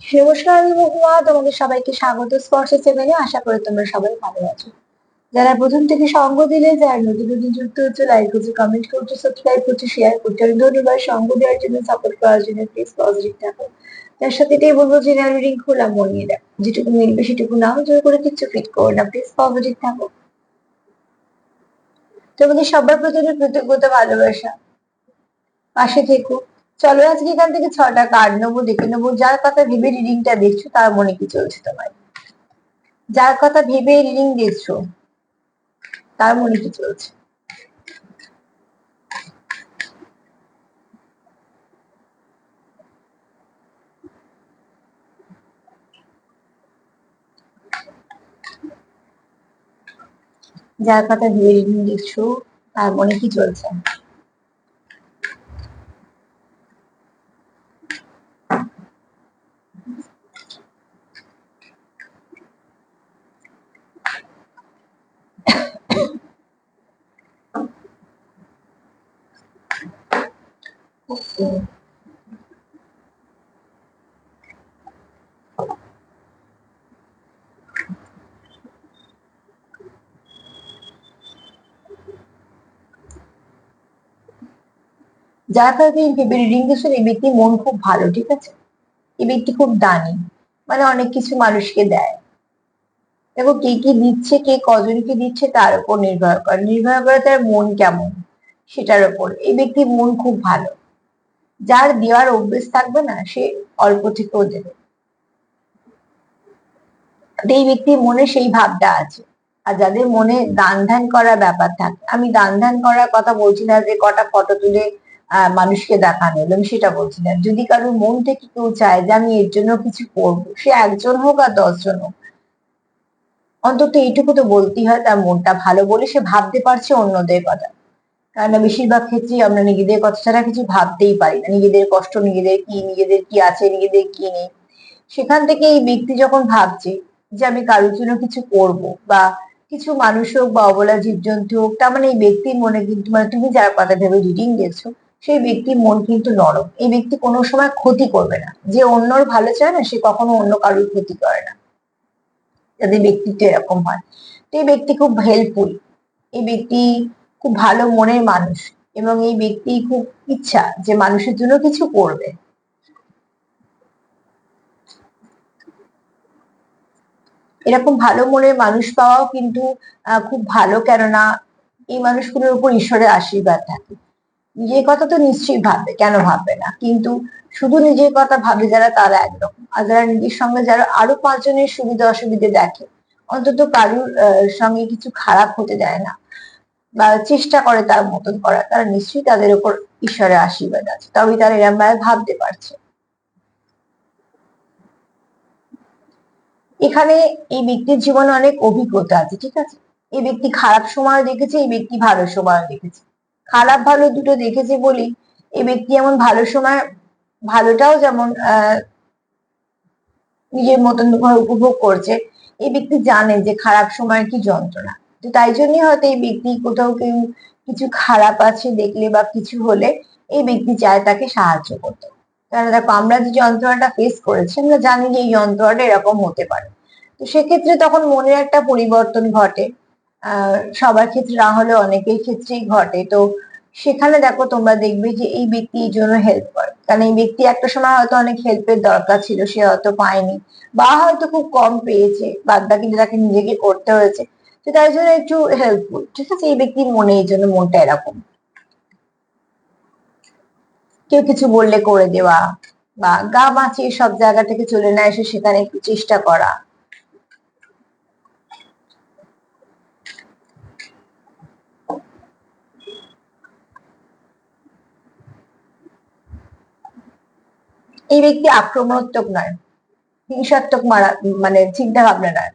নমস্কার, আমি মহুয়া। তোমাদের সবাইকে স্বাগত স্পর্শ সেভেনে। আশা করি তোমরা সবাই ভালো আছো। যারা প্রথম থেকে সঙ্গ দিলে, যারা নতুন নতুন যুক্ত হচ্ছে, লাইক করছো, কমেন্ট করছো, সাবস্ক্রাইব করছো, শেয়ার করছো, অনেক ধন্যবাদ সঙ্গ দেওয়ার জন্য, সাপোর্ট করার জন্য। প্লিজ পজিটিভ থাকো। তার সাথে এটাই বলবো যে রিডিং খোলা মন নিয়ে দেখো, যেটুকু মিলবে সেটুকু নাও, জোর করে কিচ্ছু ফিট করো না। প্লিজ পজিটিভ থাকো। তোমাদের সবার প্রতি অনেক কৃতজ্ঞতা, ভালোবাসা। পাশে থেকো। চলো আজকে এখান থেকে 6টা কার্ড নেবো, দেখে নেবো যার কথা ভেবে রিডিংটা দেখছো তার মনে কি চলছে তোমার। যার কথা ভেবে রিডিং দেখছো তার মনে কি চলছে। যার কথা ভেবে রিডিং দেখছো তার মনে কি চলছে। যার কথা তুমি ভেবে রিডিং দেখছো এই ব্যক্তির মন খুব ভালো, ঠিক আছে। এই ব্যক্তি খুব দানি, মানে অনেক কিছু মানুষকে দেয়। দেখো কে কি দিচ্ছে, কে কজনকে দিচ্ছে তার উপর নির্ভর করে তার মন কেমন সেটার উপর। এই ব্যক্তির মন খুব ভালো। যার দেওয়ার অভ্যেস থাকবে না সে অল্প থেকেও দেবে। এই ব্যক্তির মনে সেই ভাবটা আছে। আর যাদের মনে দান ধ্যান করার ব্যাপার থাকে, আমি দান ধ্যান করার কথা বলছি না যে কটা ফটো তুলে মানুষকে দেখানো, আমি সেটা বলছি না। যদি কারোর মন থেকে কেউ চায় যে আমি এর জন্য কিছু করবো, সে একজন হোক আর 10 জন হোক, অন্তত এইটুকু তো বলতেই হয় তার মনটা ভালো বলে সে ভাবতে পারছে অন্যদের কথা। কারণ বেশিরভাগ ক্ষেত্রেই আমরা নিজেদের কথা ছাড়া কিছু ভাবতেই পারি না, নিজেদের কষ্ট, নিজেদের কি আছে, নিজেদের কি নেই। সেখান থেকে এই ব্যক্তি যখন ভাবছে যে আমি কারোর জন্য কিছু করব, বা কিছু মানুষ হোক বা অবলা জীবজন্তু হোক, তার মানে এই ব্যক্তির মনে কিন্তু, মানে তুমি যার কথা ভেবে রিডিং দেখছো সেই ব্যক্তির মন কিন্তু নরম। এই ব্যক্তি কোনো সময় ক্ষতি করবে না। যে অন্যর ভালো চায় না সে কখনো অন্য কারোর ক্ষতি করে না, যাদের ব্যক্তিত্ব এরকম হয়। তো এই ব্যক্তি খুব হেল্পফুল। এই ব্যক্তি খুব ভালো মনের মানুষ, এবং এই ব্যক্তি খুব ইচ্ছা যে মানুষের জন্য কিছু করবে। এরকম ভালো মনের মানুষ পাওয়াও কিন্তু খুব ভালো, কেননা এই মানুষগুলোর উপর ঈশ্বরের আশীর্বাদ থাকে। নিজের কথা তো নিশ্চয়ই ভাববে, কেন ভাববে না, কিন্তু শুধু নিজের কথা ভাবে যারা তারা একরকম, আর যারা নিজের সঙ্গে যারা আরো 5 জনের সুবিধা অসুবিধে দেখে, অন্তত কারুর সঙ্গে কিছু খারাপ হতে দেয় না, বা চেষ্টা করে তার মতন করার, তারা নিশ্চয়ই তাদের উপর ঈশ্বরের আশীর্বাদ আছে, তবে তারা এরম ভাবে ভাবতে পারছে। এখানে এই ব্যক্তির জীবনে অনেক অভিজ্ঞতা আছে, ঠিক আছে। এই ব্যক্তি খারাপ সময় দেখেছে, এই ব্যক্তি ভালো সময় দেখেছে। খারাপ ভালো দুটো দেখেছে বলি এই ব্যক্তি এমন ভালো সময়, ভালোটাও যেমন নিজের মতন করে উপভোগ করছে। এই ব্যক্তি জানে যে খারাপ সময় কি যন্ত্রণা। তো তাই জন্যই হয়তো এই ব্যক্তি কোথাও কেউ কিছু খারাপ আছে দেখলে বা কিছু হলে এই ব্যক্তি চায় তাকে সাহায্য করতে। কারণ দেখো আমরা যে যন্ত্রণাটা ফেস করেছি আমরা জানি যে এই যন্ত্রণাটা এরকম হতে পারে। তো সেক্ষেত্রে তখন মনের একটা পরিবর্তন ঘটে। সবার ক্ষেত্রে না হলে অনেকের ক্ষেত্রেই ঘটে। তো সেখানে দেখো তোমরা দেখবে যে এই ব্যক্তি এই জন্য হেল্প করে, কারণ এই ব্যক্তি একটা সময় হয়তো অনেক হেল্পের দরকার ছিল, সে হয়তো পায়নি, বা হয়তো খুব কম পেয়েছে, বাদ বাকি তাকে নিজেকে করতে হয়েছে। তো তাই জন্য একটু হেল্পফুল, ঠিক আছে। এই ব্যক্তির মনে এই জন্য মনটা এরকম, কেউ কিছু বললে করে দেওয়া, বা গা বাঁচিয়ে সব জায়গা থেকে চলে না এসে সেখানে একটু চেষ্টা করা। এই ব্যক্তি আক্রমণাত্মক নয়, হিংসাত্মক মানে চিন্তা ভাবনা নয়,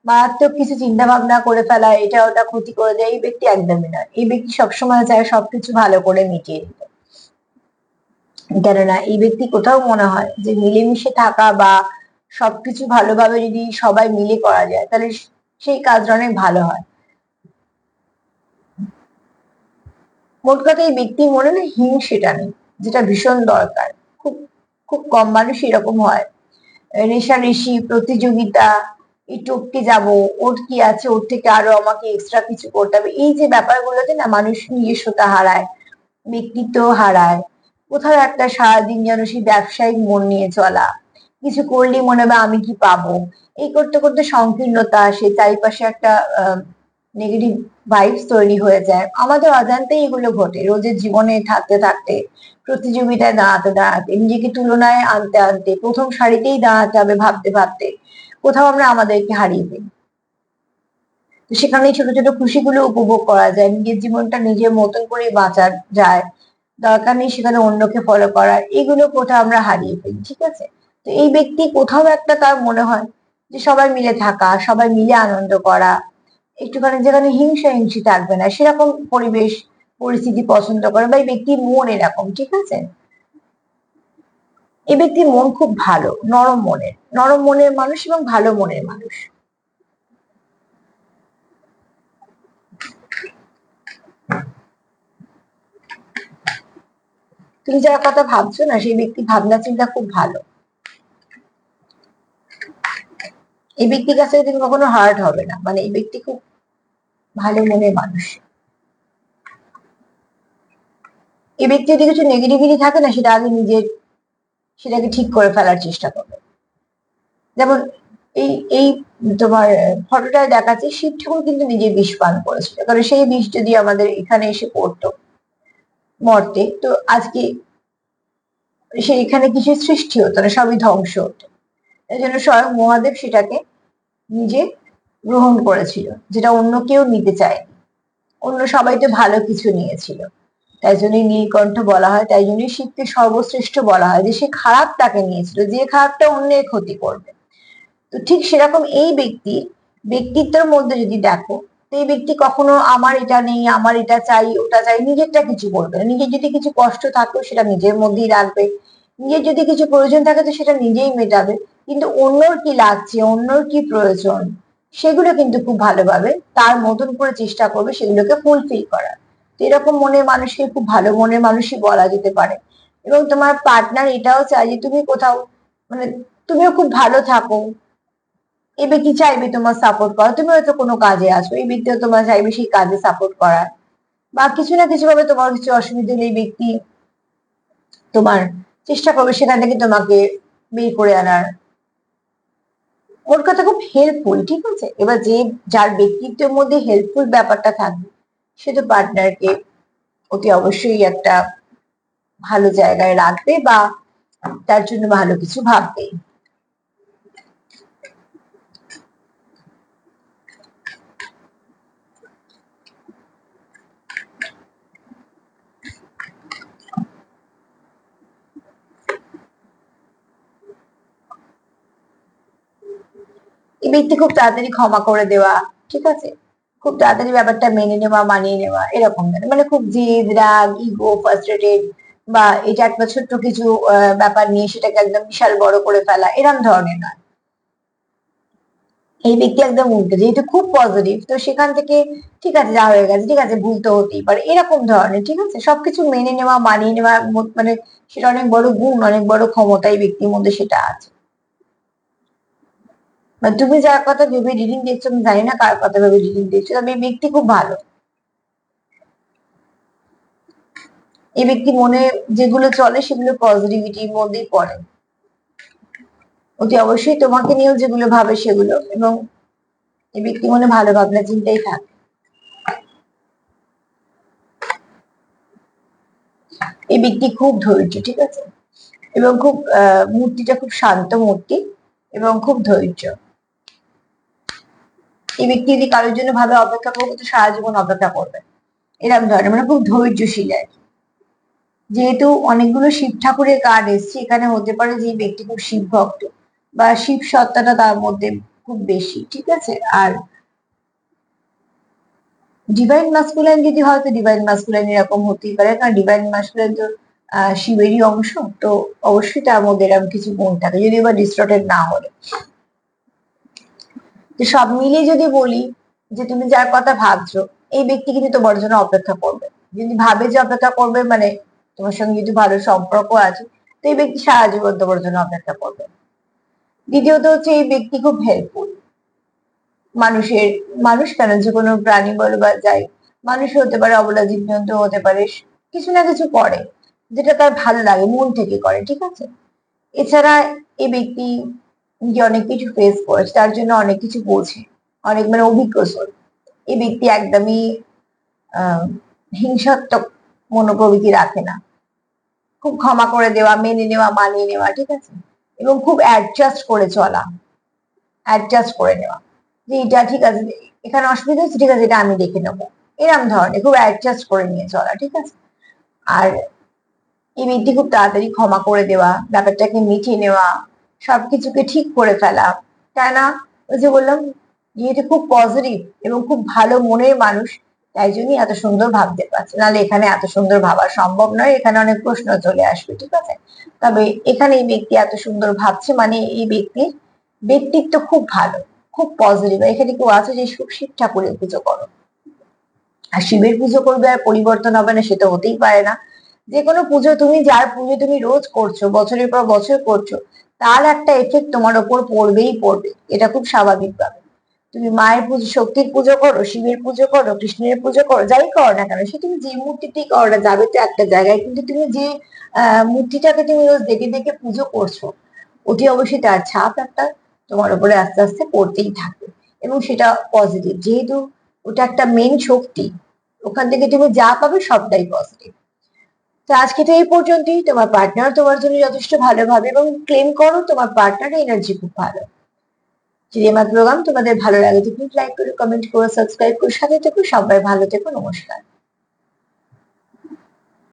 মারাত্মক কিছু চিন্তা ভাবনা করে ফেলা, এটা ওটা ক্ষতি করে দেয়, এই ব্যক্তি একদমই নয়। এই ব্যক্তি সবসময় চায় সবকিছু ভালো করে মিটিয়ে দিতে। কেননা এই ব্যক্তি কোথাও মনে হয় যে মিলেমিশে থাকা বা সবকিছু ভালোভাবে যদি সবাই মিলে করা যায় তাহলে সেই কাজটা অনেক ভালো হয়। মোট কথা এই ব্যক্তির মনে না হিংসেটা নেই, যেটা ভীষণ দরকার। খুব খুব কম মানুষ এরকম হয়। রেষারেষি, প্রতিযোগিতা, এই টপকে যাব, ওর কি আছে, ওর থেকে আরো আমাকে এক্সট্রা কিছু করতে হবে, এই যে ব্যাপারগুলোতে না মানুষ নিজস্বতা হারায়, ব্যক্তিত্ব হারায়। কোথাও একটা সারাদিন যেন সেই ব্যবসায়িক মন নিয়ে চলা, কিছু করলেই মনে হবে আমি কি পাবো, এই করতে করতে সংকীর্ণতা আসে, চারিপাশে একটা নেগেটিভ ভাইবস তৈরি হয়ে যায়। আমাদের অজান্তেই এগুলো ঘটে রোজের জীবনে থাকতে থাকতে, প্রতিযোগিতায় দাঁড়াতে দাঁড়াতে, নিজেকে তুলনায় আনতে আনতে, প্রথম সারিতেই দাঁড়াতে হবে ভাবতে ভাবতে কোথাও আমরা আমাদেরকে হারিয়ে ফেলি। তো সেখানে ছোট ছোট খুশিগুলো উপভোগ করা যায়, নিজের জীবনটা নিজের মতন করে বাঁচা যায়, দরকার নেই সেখানে অন্যকে ফলো করার, এগুলো কোথাও আমরা হারিয়ে ফেলি। ঠিক আছে, তো এই ব্যক্তি কোথাও একটা তার মনে হয় যে সবাই মিলে থাকা, সবাই মিলে আনন্দ করা, একটুখানি যেখানে হিংসা হিংসি থাকবে না সেরকম পরিবেশ পরিস্থিতি পছন্দ করে, বা এই ব্যক্তির মন এরকম। ঠিক আছে, এই ব্যক্তির মন খুব ভালো, নরম মনের মানুষ এবং ভালো মনের মানুষ। তুমি যার কথা ভাবছো না সেই ব্যক্তি ভাবনা চিন্তা খুব ভালো, এই ব্যক্তির কাছে তুমি কখনো হার্ট হবে না, মানে এই ব্যক্তি খুব ভালো মনের মানুষ। এই ব্যক্তি যদি কিছু নেগেটিভিটি থাকে না সেটা আগে সেটাকে ঠিক করে ফেলার চেষ্টা করবে। যেমন এই এই তোমার ফটোটায় দেখাচ্ছে শিব ঠাকুর কিন্তু নিজে বিষ পান করেছিল, কারণ সেই বিষ যদি আমাদের এখানে এসে পড়তো মর্তে, তো আজকে সে এখানে কিছু সৃষ্টি হতো না, সবই ধ্বংস হতো। এই জন্য স্বয়ং মহাদেব সেটাকে নিজে গ্রহণ করেছিল, যেটা অন্য কেউ নিতে চায়নি। অন্য সবাই তো ভালো কিছু নিয়েছিল, তাই জন্যই নীলকণ্ঠ বলা হয়, তাই জন্যই শিবকে সর্বশ্রেষ্ঠ বলা হয়, যে সে খারাপটাকে নিয়েছিল, যে খারাপটা অন্যের ক্ষতি করবে। তো ঠিক সেরকম এই ব্যক্তির ব্যক্তিত্বের মধ্যে যদি দেখো, তো এই ব্যক্তি কখনো আমার এটা নেই, আমার এটা চাই, ওটা চাই, নিজেরটা কিছু করবে না। নিজের যদি কিছু কষ্ট থাকেও সেটা নিজের মধ্যেই রাখবে, নিজের যদি কিছু প্রয়োজন থাকে তো সেটা নিজেই মেটাবে, কিন্তু অন্যর কি লাগছে, অন্যর কি প্রয়োজন, সেগুলো কিন্তু খুব ভালোভাবে তার মতন করে চেষ্টা করবে সেগুলোকে ফুলফিল করার। তো এরকম মনের মানুষকে খুব ভালো মনের মানুষই বলা যেতে পারে। এবং তোমার পার্টনার এটাও চায় যে তুমি কোথাও, মানে তুমিও খুব ভালো থাকো, এই ব্যক্তি চাইবে তোমার সাপোর্ট করা, তুমি হয়তো কোনো কাজে আছো, এই ব্যক্তিও তোমার চাইবে সেই কাজে সাপোর্ট করার, বা কিছু না কিছু ভাবে তোমার কিছু অসুবিধা হলে এই ব্যক্তি তোমার চেষ্টা করবে সেখান থেকে তোমাকে বের করে আনার। ওর কথা খুব হেল্পফুল। ঠিক আছে, এবার যে যার ব্যক্তিত্বের মধ্যে হেল্পফুল ব্যাপারটা থাকবে সে তো পার্টনারকে অতি অবশ্যই একটা ভালো জায়গায় রাখবে বা তার জন্য ভালো কিছু ভাববে। এই ব্যক্তি খুব তাড়াতাড়ি ক্ষমা করে দেওয়া, ঠিক আছে, খুব তাড়াতাড়ি ব্যাপারটা মেনে নেওয়া, মানিয়ে নেওয়া, এরকম মানে খুব জেদ, রাগ, ইগো, ফ্রাস্ট্রেটেড, বা এটা একটা ছোট্ট কিছু ব্যাপার নিয়ে সেটাকে একদম বিশাল বড় করে ফেলা, এরম ধরনের নয়। এই ব্যক্তি একদম উল্টো, যেহেতু খুব পজিটিভ, তো সেখান থেকে ঠিক আছে যা হয়ে গেছে, ঠিক আছে ভুল তো হতেই পারে, এরকম ধরনের। ঠিক আছে, সবকিছু মেনে নেওয়া, মানিয়ে নেওয়া, মানে সেটা অনেক বড় গুণ, অনেক বড় ক্ষমতা এই ব্যক্তির মধ্যে সেটা আছে। মানে তুমি যার কথা ভেবে রিডিং দেখছো, আমি জানি না কার কথা ভেবে রিডিং দেখছো, তবে এই ব্যক্তি খুব ভালো। এই ব্যক্তি মনে যেগুলো চলে সেগুলো পজিটিভিটির মধ্যেই পড়ে, অতি অবশ্যই তোমাকে নিয়েও যেগুলো ভাবে সেগুলো, এবং এই ব্যক্তি মনে ভালো ভাবনা চিন্তাই থাকে। এই ব্যক্তি খুব ধৈর্য, ঠিক আছে, এবং খুব মূর্তিটা খুব শান্ত মূর্তি এবং খুব ধৈর্য। এই ব্যক্তি যদি কারোর জন্য ভাবে অপেক্ষা করবে তো সারা জীবন অপেক্ষা করবে, এরকম ধরনের, মানে খুব ধৈর্যশীল আর কি। যেহেতু অনেকগুলো শিব ঠাকুরের কার্ড এসছে, এখানে হতে পারে যে এই ব্যক্তি খুব শিব ভক্ত বা শিব সত্তাটা তার মধ্যে খুব বেশি। ঠিক আছে, আর ডিভাইন মাস্কুলাইন যদি হয় তো ডিভাইন মাস্কুলাইন এরকম হতেই পারে, কারণ ডিভাইন মাস্কুলাইন তো শিবেরই অংশ, তো অবশ্যই তার মধ্যে এরকম কিছু গুণ থাকে, যদিও বা ডিস্টর্টেড না হলে। তো সব মিলিয়ে যদি বলি যে তুমি যার কথা ভাবছো এই ব্যক্তি কিন্তু তোমার জন্য অপেক্ষা করবে, যদি ভাবে যে অপেক্ষা করবে, মানে তোমার সঙ্গে যদি ভালো সম্পর্ক আছে, তো এই ব্যক্তি সারা জীবন তোমার জন্য অপেক্ষা করবে। দ্বিতীয়ত হচ্ছে এই ব্যক্তি খুব হেল্পফুল মানুষের, মানুষ কেন, যে কোনো প্রাণী বলো বা যাই, মানুষ হতে পারে, অবলা জীবজন্তু হতে পারে, কিছু না কিছু করে যেটা তার ভালো লাগে, মন থেকে করে, ঠিক আছে। এছাড়া এই ব্যক্তি যে অনেক কিছু ফেস করেছে তার জন্য অনেক কিছু বোঝে, অনেক মানে অভিজ্ঞ। এই ব্যক্তি একদমই আহ হিংসাত্মক মনোপ্রবৃত্তি রাখে না, খুব ক্ষমা করে দেওয়া, মেনে নেওয়া, মানিয়ে নেওয়া, ঠিক আছে, এবং খুব অ্যাডজাস্ট করে চলা, অ্যাডজাস্ট করে নেওয়া, যে এটা ঠিক আছে, এখানে অসুবিধা হচ্ছে, ঠিক আছে, এটা আমি দেখে নেবো, এরম ধরনের খুব অ্যাডজাস্ট করে নিয়ে চলা, ঠিক আছে। আর এই ব্যক্তি খুব তাড়াতাড়ি ক্ষমা করে দেওয়া, ব্যাপারটাকে মিটিয়ে নেওয়া, সবকিছুকে ঠিক করে ফেলা, তাই না? ওই যে বললাম, যেহেতু খুব পজিটিভ এবং খুব ভালো মনের মানুষ, তাই জন্যই এত সুন্দর ভাবতে পারছে, নাহলে এখানে এত সুন্দর ভাবা সম্ভব নয়, এখানে অনেক প্রশ্ন চলে আসবে, ঠিক আছে। তবে এখানে এই ব্যক্তি এত সুন্দর ভাবছে মানে এই ব্যক্তির ব্যক্তিত্ব খুব ভালো, খুব পজিটিভ। এখানে কেউ আছে যে শিব ঠাকুরের পুজো করো, আর শিবের পুজো করবে আর পরিবর্তন হবে না, সেটা হতেই পারে না। যে কোনো পুজো তুমি, যার পুজো তুমি রোজ করছো, বছরের পর বছর করছো, তার একটা এফেক্ট তোমার ওপর পড়বেই পড়বে, এটা খুব স্বাভাবিক ব্যাপার। তুমি মায়ের পুজো, শক্তির পুজো করো, শিবের পুজো করো, কৃষ্ণের পুজো করো, যাই করো না কেন, সে তুমি যে মূর্তিতেই করো না, যাবে তো একটা জায়গায়, কিন্তু তুমি যে মূর্তিটাকে তুমি রোজ দেখে দেখে পুজো করছো, ওটি অবশ্যই তার ছাপ একটা তোমার উপরে আস্তে আস্তে পড়তেই থাকবে, এবং সেটা পজিটিভ, যেহেতু ওটা একটা মেন শক্তি, ওখান থেকে তুমি যা পাবে সবটাই পজিটিভ। তো আজকে তো এই পর্যন্তই। তোমার পার্টনার তোমার জন্য যথেষ্ট ভালো ভাবে, এবং ক্লেম করো তোমার পার্টনারের এনার্জি খুব ভালো। যদি আমার প্রোগ্রাম তোমাদের ভালো লাগে তো প্লিজ লাইক করো, কমেন্ট করো, সাবস্ক্রাইব করো, সাথে থেকো। সবাই ভালো থেকো, নমস্কার।